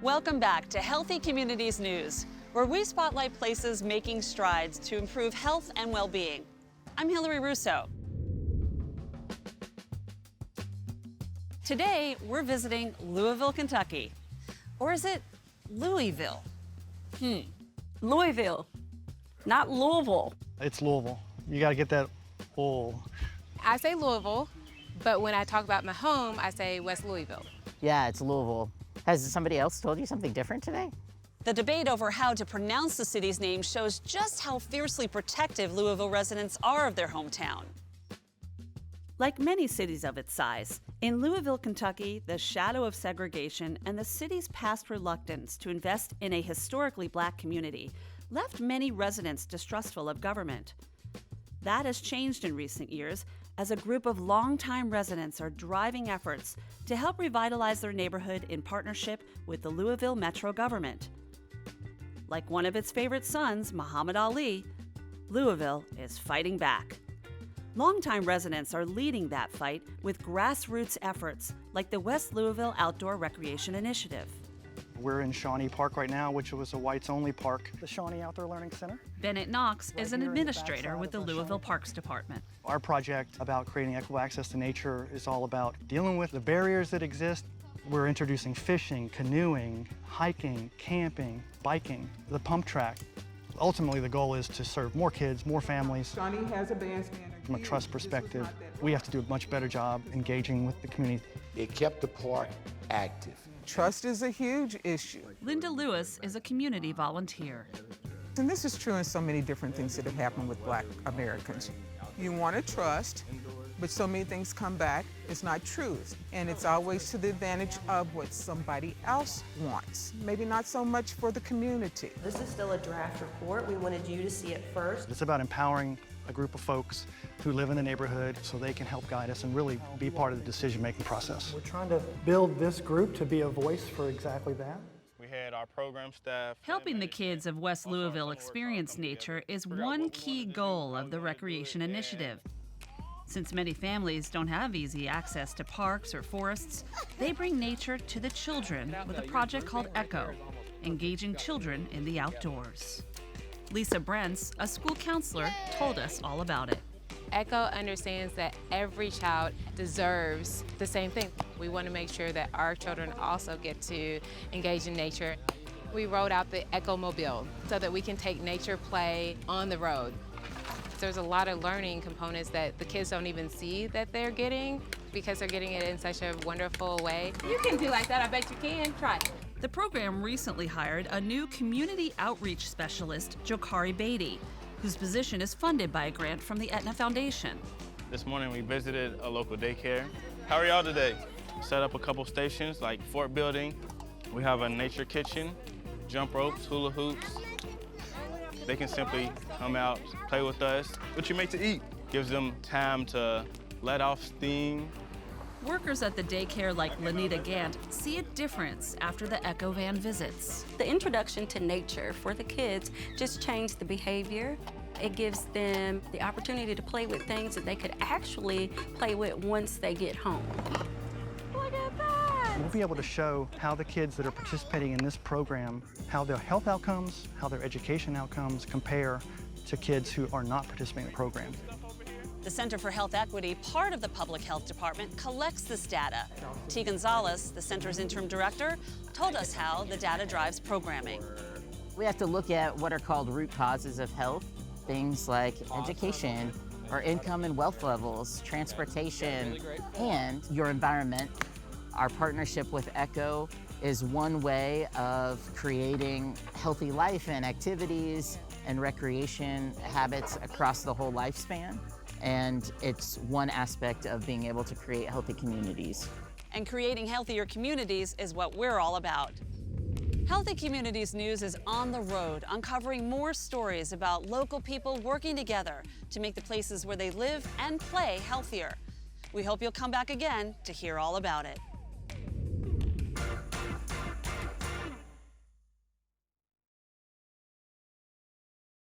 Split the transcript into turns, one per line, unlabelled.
Welcome back to Healthy Communities News, where we spotlight places making strides to improve health and well-being. I'm Hilary Russo. Today, we're visiting Louisville, Kentucky. Or is it Louisville?
Louisville, not Louisville.
It's Louisville. You got to get that full.
I say Louisville, but when I talk about my home, I say West Louisville.
Yeah, it's Louisville. Has somebody else told you something different today?
The debate over how to pronounce the city's name shows just how fiercely protective Louisville residents are of their hometown. Like many cities of its size, in Louisville, Kentucky, the shadow of segregation and the city's past reluctance to invest in a historically black community left many residents distrustful of government. That has changed in recent years as a group of longtime residents are driving efforts to help revitalize their neighborhood in partnership with the Louisville Metro government. Like one of its favorite sons, Muhammad Ali, Louisville is fighting back. Longtime residents are leading that fight with grassroots efforts like the West Louisville Outdoor Recreation Initiative.
We're in Shawnee Park right now, which was a whites-only park. The Shawnee Outdoor Learning Center.
Bennett Knox is an administrator with the Louisville Parks Department.
Our project about creating equitable access to nature is all about dealing with the barriers that exist. We're introducing fishing, canoeing, hiking, camping, biking, the pump track. Ultimately, the goal is to serve more kids, more families.
Shawnee has a bandstand.
From a trust perspective, we have to do a much better job engaging with the community.
It kept the park active.
Trust is a huge issue.
Linda Lewis is a community volunteer.
And this is true in so many different things that have happened with Black Americans. You want to trust, but so many things come back, it's not truth. And it's always to the advantage of what somebody else wants. Maybe not so much for the community.
This is still a draft report. We wanted you to see it first.
It's about empowering a group of folks who live in the neighborhood so they can help guide us and really be part of the decision-making process.
We're trying to build this group to be a voice for exactly that.
We had our program staff.
Helping the kids of West Louisville experience nature is one key goal of the Recreation Initiative. Since many families don't have easy access to parks or forests, they bring nature to the children with a project called ECHO, engaging children in the outdoors. Lisa Brentz, a school counselor, told us all about it.
ECHO understands that every child deserves the same thing. We want to make sure that our children also get to engage in nature. We rolled out the ECHO Mobile so that we can take nature play on the road. There's a lot of learning components that the kids don't even see that they're getting because they're getting it in such a wonderful way. You can do like that, I bet you can. Try it.
The program recently hired a new community outreach specialist, Jokari Beatty, whose position is funded by a grant from the Aetna Foundation.
This morning we visited a local daycare. How are y'all today? Set up a couple stations like fort building. We have a nature kitchen, jump ropes, hula hoops. They can simply come out, play with us. What you make to eat? Gives them time to let off steam.
Workers at the daycare like Lanita Gant see a difference after the ECHO van visits.
The introduction to nature for the kids just changed the behavior. It gives them the opportunity to play with things that they could actually play with once they get home. Look at that!
We'll be able to show how the kids that are participating in this program, how their health outcomes, how their education outcomes compare to kids who are not participating in the program.
The Center for Health Equity, part of the Public Health Department, collects this data. T. Gonzalez, the center's interim director, told us how the data drives programming.
We have to look at what are called root causes of health, things like education, or income and wealth levels, transportation, and your environment. Our partnership with ECHO is one way of creating healthy life and activities and recreation habits across the whole lifespan. And it's one aspect of being able to create healthy communities.
And creating healthier communities is what we're all about. Healthy Communities News is on the road, uncovering more stories about local people working together to make the places where they live and play healthier. We hope you'll come back again to hear all about it.